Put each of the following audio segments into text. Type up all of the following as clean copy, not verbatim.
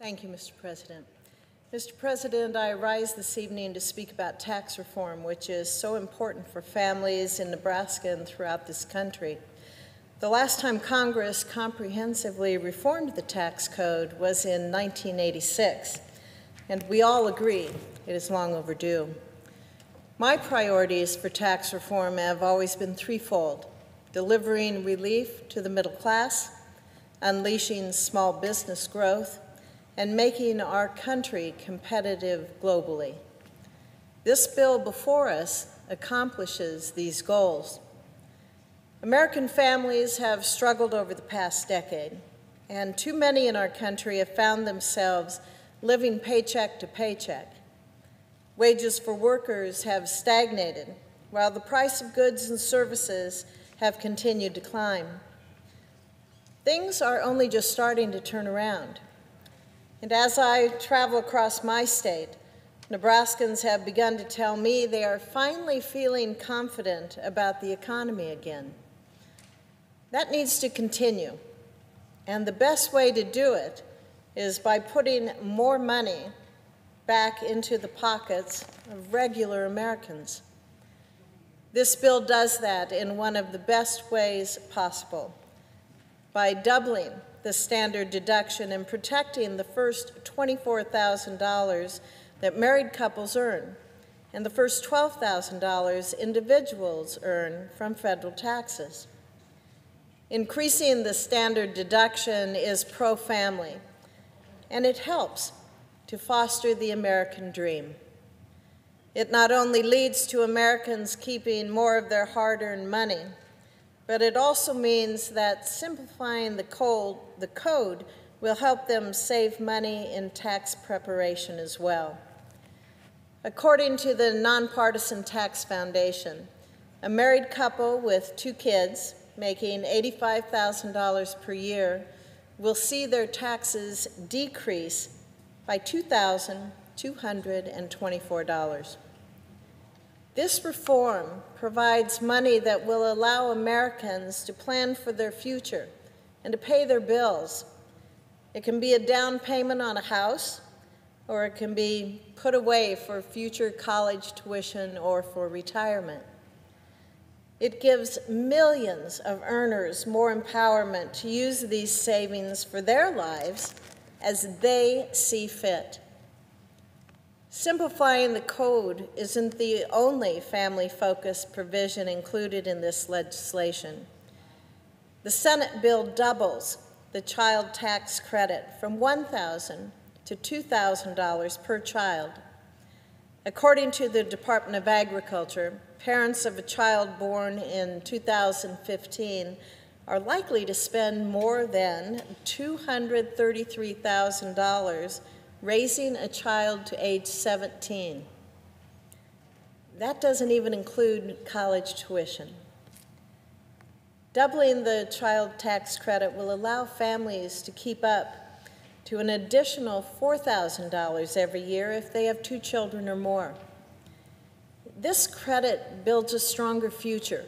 Thank you, Mr. President. Mr. President, I rise this evening to speak about tax reform, which is so important for families in Nebraska and throughout this country. The last time Congress comprehensively reformed the tax code was in 1986, and we all agree it is long overdue. My priorities for tax reform have always been threefold: delivering relief to the middle class, unleashing small business growth, and making our country competitive globally. This bill before us accomplishes these goals. American families have struggled over the past decade, and too many in our country have found themselves living paycheck to paycheck. Wages for workers have stagnated, while the price of goods and services have continued to climb. Things are only just starting to turn around. And as I travel across my state, Nebraskans have begun to tell me they are finally feeling confident about the economy again. That needs to continue, and the best way to do it is by putting more money back into the pockets of regular Americans. This bill does that in one of the best ways possible, by doubling the standard deduction and protecting the first $24,000 that married couples earn and the first $12,000 individuals earn from federal taxes. Increasing the standard deduction is pro-family, and it helps to foster the American dream. It not only leads to Americans keeping more of their hard-earned money, but it also means that simplifying the code will help them save money in tax preparation as well. According to the Nonpartisan Tax Foundation, a married couple with 2 kids making $85,000 per year will see their taxes decrease by $2,224. This reform provides money that will allow Americans to plan for their future and to pay their bills. It can be a down payment on a house, or it can be put away for future college tuition or for retirement. It gives millions of earners more empowerment to use these savings for their lives as they see fit. Simplifying the code isn't the only family-focused provision included in this legislation. The Senate bill doubles the child tax credit from $1,000 to $2,000 per child. According to the Department of Agriculture, parents of a child born in 2015 are likely to spend more than $233,000 raising a child to age 17. That doesn't even include college tuition. Doubling the child tax credit will allow families to keep up to an additional $4,000 every year if they have 2 children or more. This credit builds a stronger future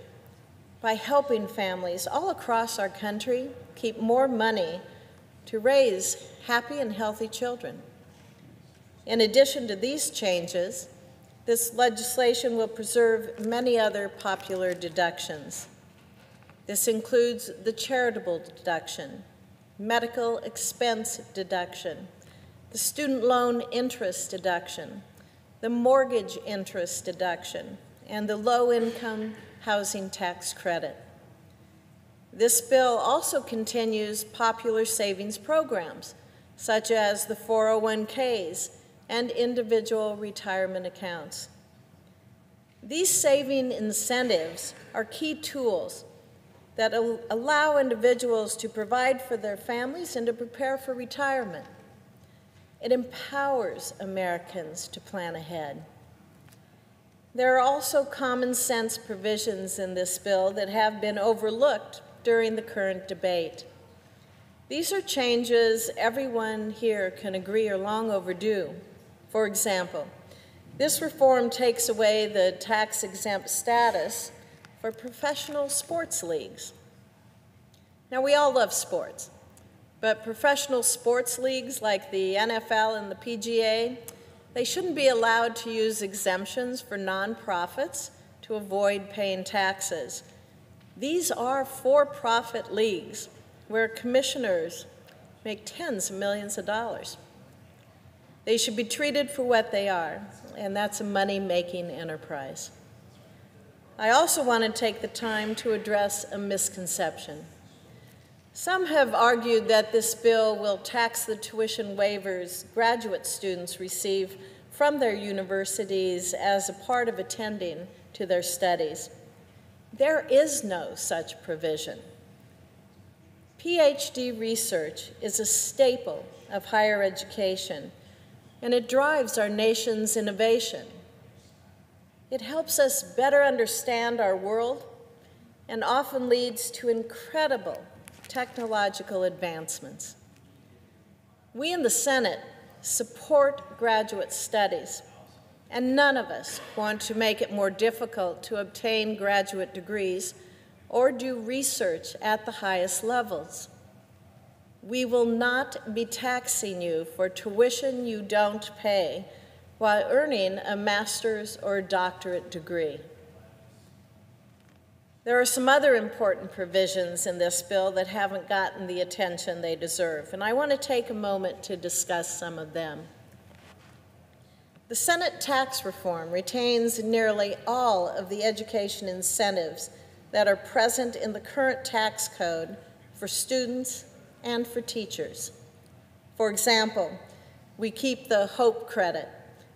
by helping families all across our country keep more money to raise happy and healthy children. In addition to these changes, this legislation will preserve many other popular deductions. This includes the charitable deduction, medical expense deduction, the student loan interest deduction, the mortgage interest deduction, and the low-income housing tax credit. This bill also continues popular savings programs, such as the 401ks and individual retirement accounts. These saving incentives are key tools that allow individuals to provide for their families and to prepare for retirement. It empowers Americans to plan ahead. There are also common sense provisions in this bill that have been overlooked during the current debate. These are changes everyone here can agree are long overdue. For example, this reform takes away the tax-exempt status for professional sports leagues. Now, we all love sports, but professional sports leagues like the NFL and the PGA, they shouldn't be allowed to use exemptions for nonprofits to avoid paying taxes. These are for-profit leagues where commissioners make tens of millions of dollars. They should be treated for what they are, and that's a money-making enterprise. I also want to take the time to address a misconception. Some have argued that this bill will tax the tuition waivers graduate students receive from their universities as a part of attending to their studies. There is no such provision. PhD research is a staple of higher education, and it drives our nation's innovation. It helps us better understand our world and often leads to incredible technological advancements. We in the Senate support graduate studies, and none of us want to make it more difficult to obtain graduate degrees or do research at the highest levels. We will not be taxing you for tuition you don't pay while earning a master's or doctorate degree. There are some other important provisions in this bill that haven't gotten the attention they deserve, and I want to take a moment to discuss some of them. The Senate tax reform retains nearly all of the education incentives that are present in the current tax code for students and for teachers. For example, we keep the HOPE credit,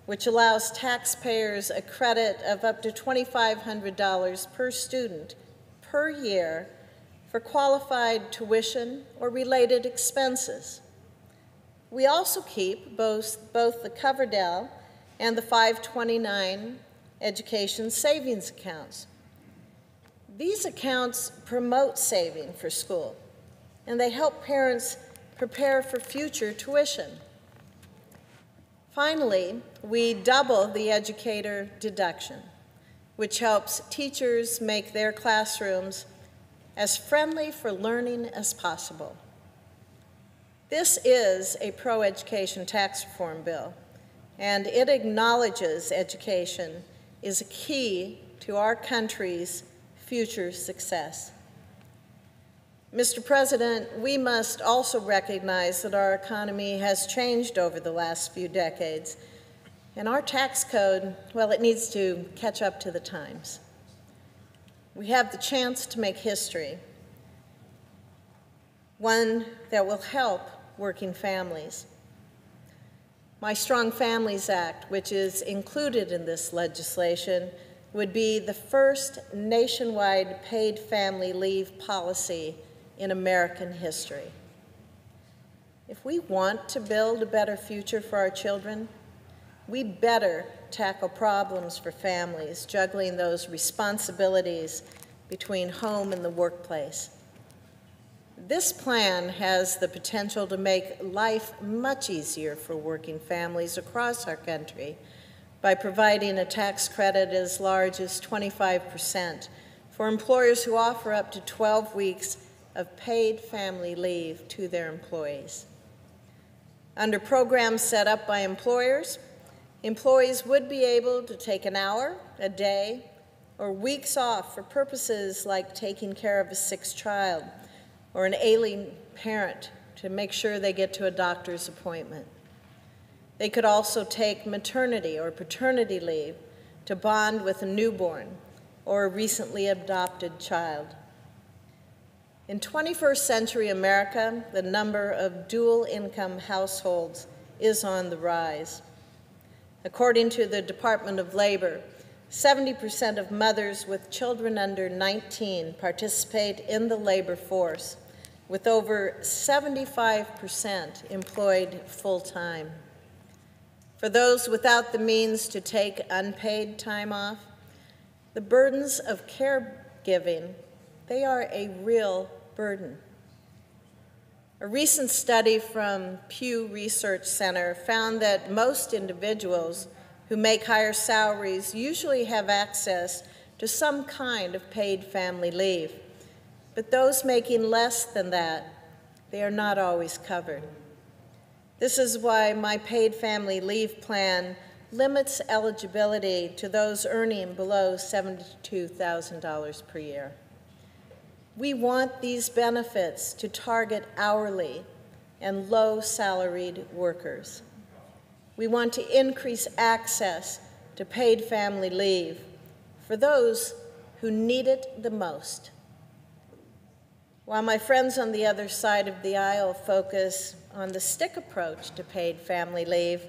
which allows taxpayers a credit of up to $2,500 per student per year for qualified tuition or related expenses. We also keep both the Coverdell and the 529 education savings accounts. These accounts promote saving for school, and they help parents prepare for future tuition. Finally, we double the educator deduction, which helps teachers make their classrooms as friendly for learning as possible. This is a pro-education tax reform bill, and it acknowledges education is a key to our country's future success. Mr. President, we must also recognize that our economy has changed over the last few decades, and our tax code, well, it needs to catch up to the times. We have the chance to make history, one that will help working families. My Strong Families Act, which is included in this legislation, would be the first nationwide paid family leave policy in American history. If we want to build a better future for our children, we better tackle problems for families, juggling those responsibilities between home and the workplace. This plan has the potential to make life much easier for working families across our country by providing a tax credit as large as 25% for employers who offer up to 12 weeks of paid family leave to their employees. Under programs set up by employers, employees would be able to take an hour, a day, or weeks off for purposes like taking care of a sick child or an ailing parent to make sure they get to a doctor's appointment. They could also take maternity or paternity leave to bond with a newborn or a recently adopted child. In 21st century America, the number of dual-income households is on the rise. According to the Department of Labor, 70% of mothers with children under 19 participate in the labor force, with over 75% employed full-time. For those without the means to take unpaid time off, the burdens of caregiving, they are a real burden. A recent study from Pew Research Center found that most individuals who make higher salaries usually have access to some kind of paid family leave, but those making less than that they are not always covered. This is why my paid family leave plan limits eligibility to those earning below $72,000 per year. We want these benefits to target hourly and low-salaried workers. We want to increase access to paid family leave for those who need it the most. While my friends on the other side of the aisle focus on the stick approach to paid family leave,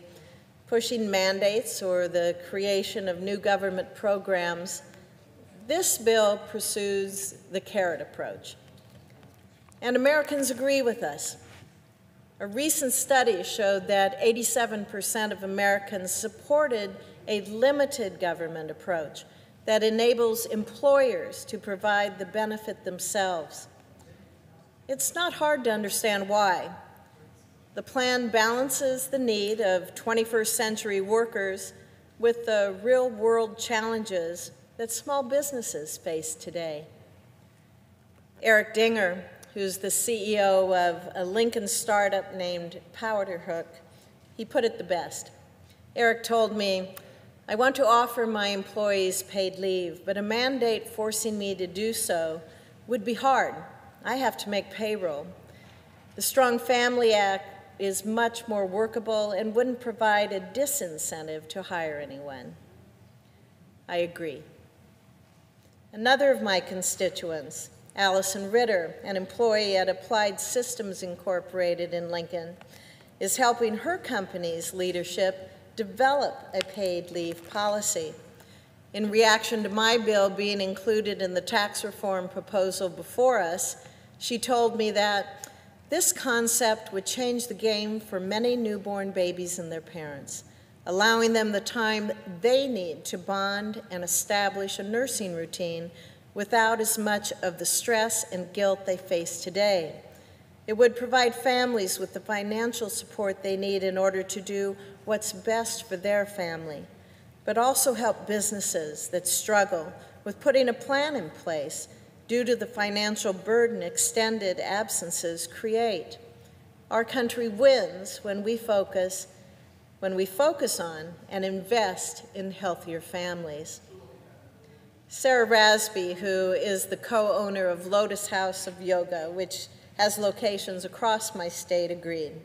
pushing mandates or the creation of new government programs, this bill pursues the carrot approach. And Americans agree with us. A recent study showed that 87% of Americans supported a limited government approach that enables employers to provide the benefit themselves. It's not hard to understand why. The plan balances the need of 21st century workers with the real-world challenges that small businesses face today. Eric Dinger, who's the CEO of a Lincoln startup named Powderhook, he put it the best. Eric told me, "I want to offer my employees paid leave, but a mandate forcing me to do so would be hard. I have to make payroll. The Strong Family Act is much more workable and wouldn't provide a disincentive to hire anyone." I agree. Another of my constituents, Allison Ritter, an employee at Applied Systems Incorporated in Lincoln, is helping her company's leadership develop a paid leave policy. In reaction to my bill being included in the tax reform proposal before us, she told me that this concept would change the game for many newborn babies and their parents, allowing them the time they need to bond and establish a nursing routine without as much of the stress and guilt they face today. It would provide families with the financial support they need in order to do what's best for their family, but also help businesses that struggle with putting a plan in place due to the financial burden extended absences create. Our country wins when we focus on and invest in healthier families. Sarah Rasby, who is the co-owner of Lotus House of Yoga, which has locations across my state, agreed.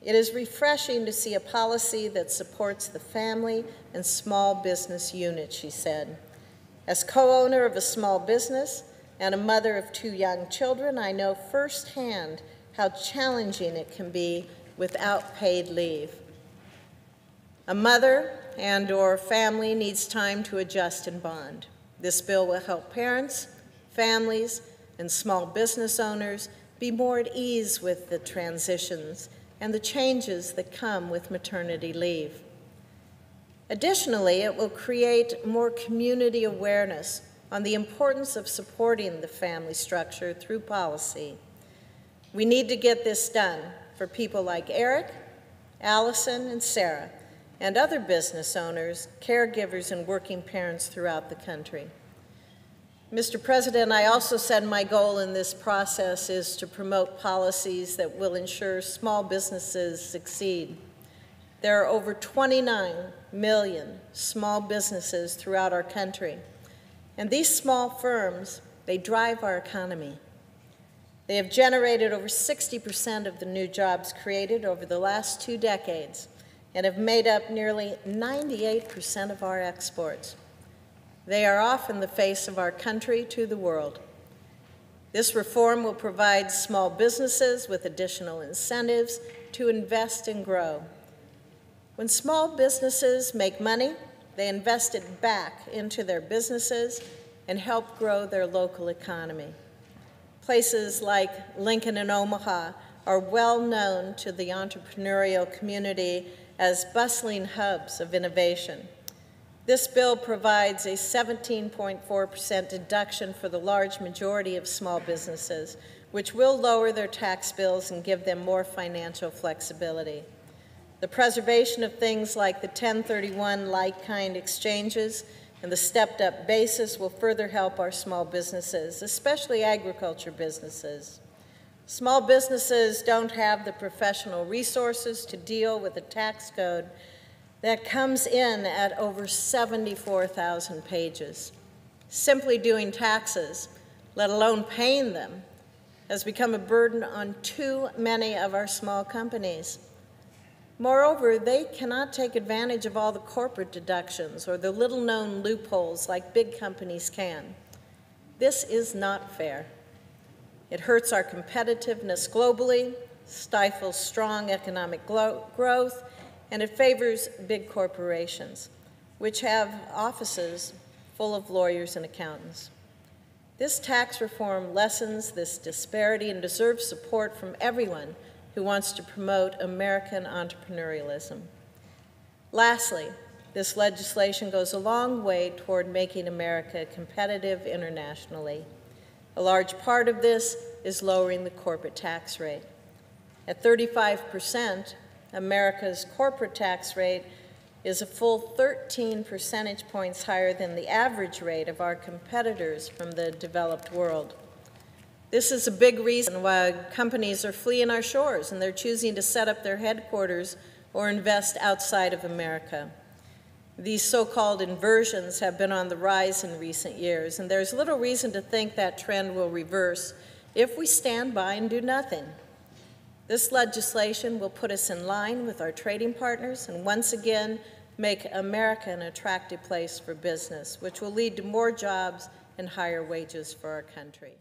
"It is refreshing to see a policy that supports the family and small business unit," she said. "As co-owner of a small business and a mother of 2 young children, I know firsthand how challenging it can be without paid leave. A mother and/or family needs time to adjust and bond. This bill will help parents, families, and small business owners be more at ease with the transitions and the changes that come with maternity leave. Additionally, it will create more community awareness on the importance of supporting the family structure through policy. We need to get this done for people like Eric, Allison, and Sarah, and other business owners, caregivers, and working parents throughout the country. Mr. President, I also said my goal in this process is to promote policies that will ensure small businesses succeed. There are over 29 million small businesses throughout our country, and these small firms, they drive our economy. They have generated over 60% of the new jobs created over the last 2 decades and have made up nearly 98% of our exports. They are often the face of our country to the world. This reform will provide small businesses with additional incentives to invest and grow. When small businesses make money, they invest it back into their businesses and help grow their local economy. Places like Lincoln and Omaha are well known to the entrepreneurial community as bustling hubs of innovation. This bill provides a 17.4% deduction for the large majority of small businesses, which will lower their tax bills and give them more financial flexibility. The preservation of things like the 1031 like-kind exchanges and the stepped-up basis will further help our small businesses, especially agriculture businesses. Small businesses don't have the professional resources to deal with a tax code that comes in at over 74,000 pages. Simply doing taxes, let alone paying them, has become a burden on too many of our small companies. Moreover, they cannot take advantage of all the corporate deductions or the little-known loopholes like big companies can. This is not fair. It hurts our competitiveness globally, stifles strong economic growth, and it favors big corporations, which have offices full of lawyers and accountants. This tax reform lessens this disparity and deserves support from everyone who wants to promote American entrepreneurialism. Lastly, this legislation goes a long way toward making America competitive internationally. A large part of this is lowering the corporate tax rate. At 35%, America's corporate tax rate is a full 13 percentage points higher than the average rate of our competitors from the developed world. This is a big reason why companies are fleeing our shores and they're choosing to set up their headquarters or invest outside of America. These so-called inversions have been on the rise in recent years, and there's little reason to think that trend will reverse if we stand by and do nothing. This legislation will put us in line with our trading partners and once again make America an attractive place for business, which will lead to more jobs and higher wages for our country.